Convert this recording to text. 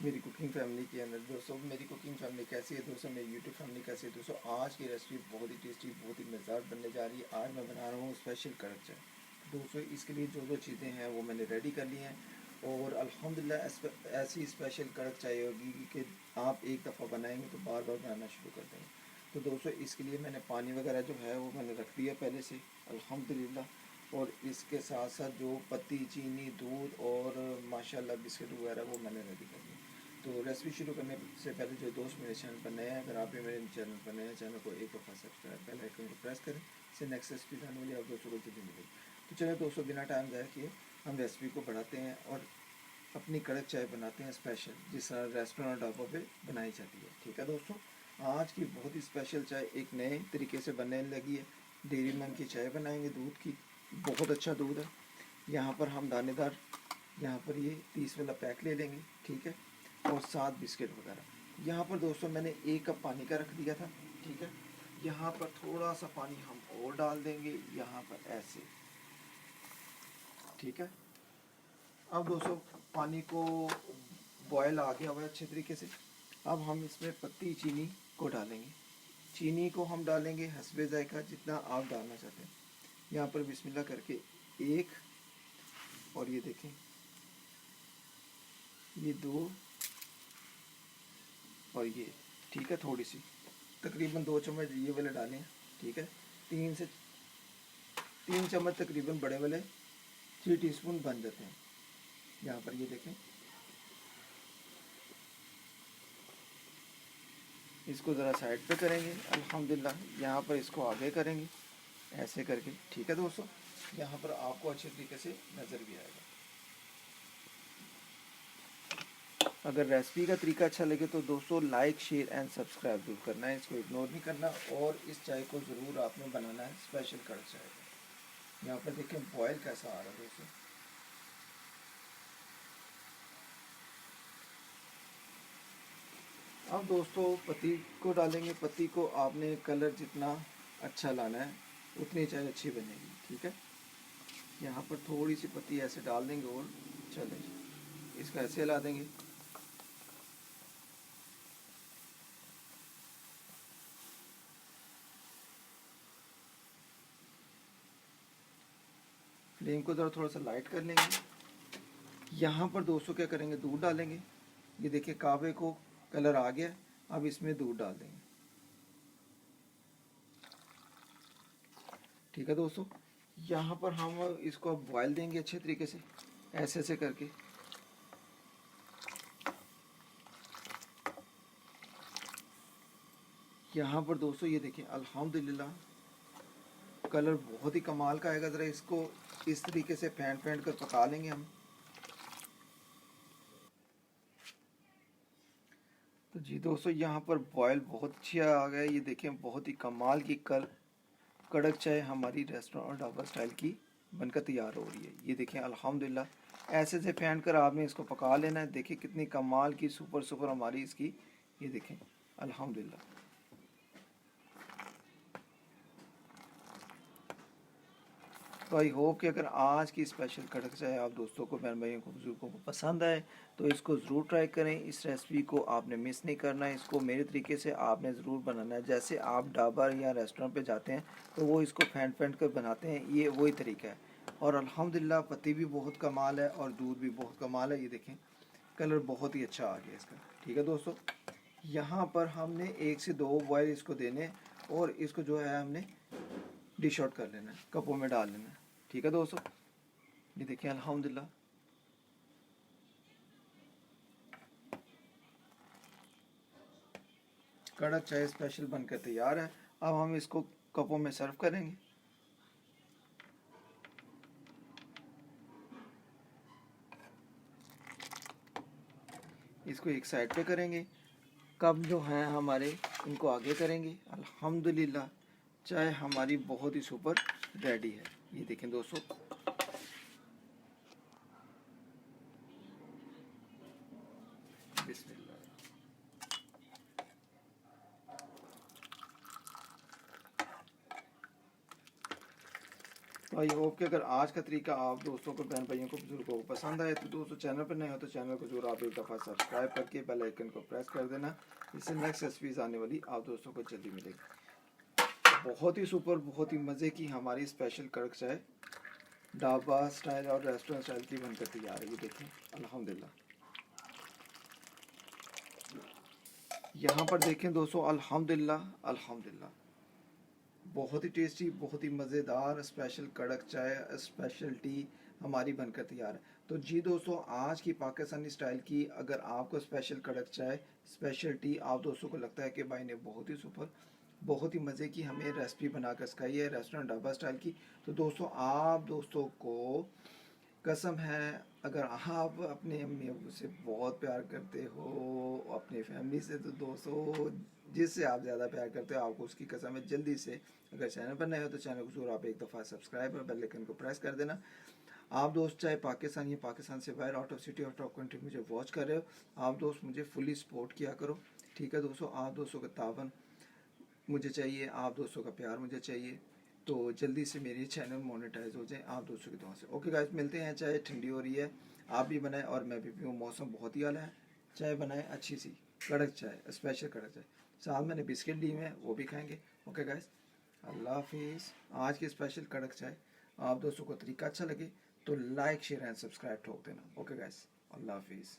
मेरी cooking family के अंदर दोस्तों, मेरी कुकिंग फैमिली कैसी है दोस्तों, मेरी यूट्यूब फैमिली कैसी है दोस्तों। आज की रेसिपी बहुत ही टेस्टी, बहुत ही मज़ेदार बनने जा रही है। आज मैं बना रहा हूँ स्पेशल कड़क चाय दोस्तों। इसके लिए जो जो चीज़ें हैं वो मैंने रेडी कर ली हैं और अल्हम्दुलिल्लाह ऐसी स्पेशल कड़क चाय होगी कि आप एक दफ़ा बनाएंगे तो बार बार बनाना शुरू कर देंगे। तो दोस्तों इसके लिए मैंने पानी वगैरह जो है वो मैंने रख दिया पहले से अल्हम्दुलिल्लाह। और इसके साथ साथ जो पत्ती, चीनी, दूध और माशाल्लाह बिस्किट वगैरह वो मैंने रेडी कर दिया। तो रेसिपी शुरू करने से पहले जो दोस्त मेरे चैनल पर नए हैं, अगर आप भी मेरे चैनल पर नए हैं, चैनल को एक दफ़ा सब्सक्राइब बेल आइकन को प्रेस करें। इससे नेक्स्ट रेसिपी आने वाली आप दोस्तों को जल्दी मिलेगी। तो चलिए दोस्तों बिना टाइम ज़ाया किए हम रेसिपी को बढ़ाते हैं और अपनी कड़क चाय बनाते हैं स्पेशल, जिस तरह रेस्टोरेंट ढाबों पे बनाई जाती है। ठीक है दोस्तों, आज की बहुत ही स्पेशल चाय एक नए तरीके से बनने लगी है। डेयरी मिल्क की चाय बनाएंगे, दूध की, बहुत अच्छा दूध है। यहाँ पर हम दानेदार, यहाँ पर ये 30 वाला पैक ले लेंगे, ठीक है, और 7 बिस्किट वगैरह। यहाँ पर दोस्तों मैंने 1 कप पानी का रख दिया था, ठीक है। यहाँ पर थोड़ा सा पानी हम और डाल देंगे, यहाँ पर ऐसे, ठीक है। अब दोस्तों पानी को बॉयल आ गया हुआ है अच्छे तरीके से। अब हम इसमें पत्ती चीनी को डालेंगे। चीनी को हम डालेंगे हस्बे जायका, जितना आप डालना चाहते हैं। यहाँ पर बिस्मिल्लाह करके 1, और ये देखें, ये 2, और ये, ठीक है, थोड़ी सी तकरीबन 2 चम्मच ये वाले डालें, ठीक है। 3 चम्मच तकरीबन बड़े वाले, 3 टीस्पून बन जाते हैं। यहाँ पर ये देखें, इसको ज़रा साइड पे करेंगे अल्हम्दुलिल्लाह। यहाँ पर इसको आगे करेंगे ऐसे करके, ठीक है दोस्तों। यहाँ पर आपको अच्छे तरीके से नज़र भी आएगा। अगर रेसिपी का तरीका अच्छा लगे तो दोस्तों लाइक, शेयर एंड सब्सक्राइब जरूर करना है, इसको इग्नोर नहीं करना। और इस चाय को ज़रूर आपने बनाना है स्पेशल कड़क चाय। यहाँ पर देखें बॉयल कैसा आ रहा है दोस्तों। अब दोस्तों पत्ती को डालेंगे। पत्ती को आपने कलर जितना अच्छा लाना है उतनी चाय अच्छी बनेगी, ठीक है। यहाँ पर थोड़ी सी पत्ती ऐसे डाल देंगे और चले इसको ऐसे हिला देंगे। फ्लेम को ज़रा थोड़ा सा लाइट कर लेंगे। यहाँ पर दोस्तों क्या करेंगे, दूध डालेंगे। ये देखिए कावे को कलर आ गया। अब इसमें दूध डाल देंगे, ठीक है दोस्तों। यहाँ पर हम इसको अब बॉयल देंगे अच्छे तरीके से, ऐसे ऐसे करके। यहाँ पर दोस्तों ये देखिए अल्हम्दुलिल्लाह कलर बहुत ही कमाल का आएगा। ज़रा इसको इस तरीके से फेंट फेंट कर पका लेंगे हम। तो जी दोस्तों यहाँ पर बॉयल बहुत अच्छा आ गया। ये देखें बहुत ही कमाल की कड़क चाय हमारी रेस्टोरेंट और ढाबा स्टाइल की बनकर तैयार हो रही है। ये देखें अल्हम्दुलिल्लाह ऐसे से फेंट कर आपने इसको पका लेना है। देखिए कितनी कमाल की सुपर सुपर हमारी इसकी, ये देखें अल्हम्दुलिल्लाह। तो आई होप कि अगर आज की स्पेशल कड़क चाय आप दोस्तों को, बहन भाइयों को, बुजुर्गों को पसंद आए तो इसको ज़रूर ट्राई करें। इस रेसिपी को आपने मिस नहीं करना है, इसको मेरे तरीके से आपने ज़रूर बनाना है। जैसे आप ढाबा या रेस्टोरेंट पे जाते हैं तो वो इसको फेंट फेंट कर बनाते हैं, ये वही तरीका है। और अल्हम्दुलिल्लाह पत्ती भी बहुत कमाल है और दूध भी बहुत कमाल है। ये देखें कलर बहुत ही अच्छा आ गया इसका, ठीक है दोस्तों। यहाँ पर हमने 1 से 2 बॉयल इसको देने और इसको जो है हमने डिश आउट कर लेना है, कपों में डाल लेना है, ठीक है दोस्तों। ये देखिए अल्हम्दुलिल्लाह कड़क चाय स्पेशल बनकर तैयार है। अब हम इसको कपों में सर्व करेंगे। इसको एक साइड पे करेंगे। कप जो हैं हमारे इनको आगे करेंगे। अल्हम्दुलिल्लाह चाय हमारी बहुत ही सुपर रेडी है। ये देखें दोस्तों, बिस्मिल्लाह। तो आई होप कि अगर आज का तरीका आप दोस्तों को, बहन भाइयों को, बुजुर्गों को पसंद आए तो दोस्तों चैनल पर नए हो तो चैनल को जरूर आप एक दफ़ा सब्सक्राइब करके बेल आइकन को प्रेस कर देना, इससे नेक्स्ट रेसिपीज़ आने वाली आप दोस्तों को जल्दी मिलेगी। बहुत ही सुपर, बहुत ही मज़े की हमारी स्पेशल कड़क चाय ढाबा स्टाइल और रेस्टोरेंट स्टाइल की बनकर तैयार है। ये देखें अल्हम्दुलिल्लाह, यहाँ पर देखें दोस्तों अल्हम्दुलिल्लाह अल्हम्दुलिल्लाह, बहुत ही टेस्टी, बहुत ही मज़ेदार स्पेशल कड़क चाय, स्पेशल टी हमारी बनकर तैयार है। तो जी दोस्तों, आज की पाकिस्तानी स्टाइल की अगर आपको स्पेशल कड़क चाय, स्पेशल टी आप दोस्तों को लगता है कि भाई ने बहुत ही सुपर, बहुत ही मज़े की हमें रेसिपी बनाकर सिखाई है रेस्टोरेंट ढाबा स्टाइल की, तो दोस्तों आप दोस्तों को कसम है, अगर आप अपने अम्मी अबू से बहुत प्यार करते हो, अपनी फैमिली से, तो दोस्तों जिससे आप ज़्यादा प्यार करते हो आपको उसकी कसम है, जल्दी से अगर चैनल पर नए हो तो चैनल को जरूर आप एक दफ़ा सब्सक्राइब और बेल आइकन को प्रेस कर देना। आप दोस्त चाहे पाकिस्तान या पाकिस्तान से बाहर, out of city, out of country मुझे वॉच कर रहे हो, आप दोस्त मुझे फुली सपोर्ट किया करो, ठीक है दोस्तों। आप दोस्तों का तावन मुझे चाहिए, आप दोस्तों का प्यार मुझे चाहिए, तो जल्दी से मेरी चैनल मोनेटाइज हो जाए आप दोस्तों की दुआ से। ओके गाइस, मिलते हैं। चाय ठंडी हो रही है, आप भी बनाएं और मैं भी पीऊँ, मौसम बहुत ही आला है, चाय बनाएं अच्छी सी कड़क चाय, स्पेशल कड़क चाय, साथ मैंने बिस्किट ली हुए हैं वो भी खाएंगे। ओके गाइस, अल्लाह हाफिज़। आज की स्पेशल कड़क चाय आप दोस्तों को तरीका अच्छा लगे तो लाइक शेयर एंड सब्सक्राइब ठोक देना। ओके गाइस, अल्लाह हाफिज़।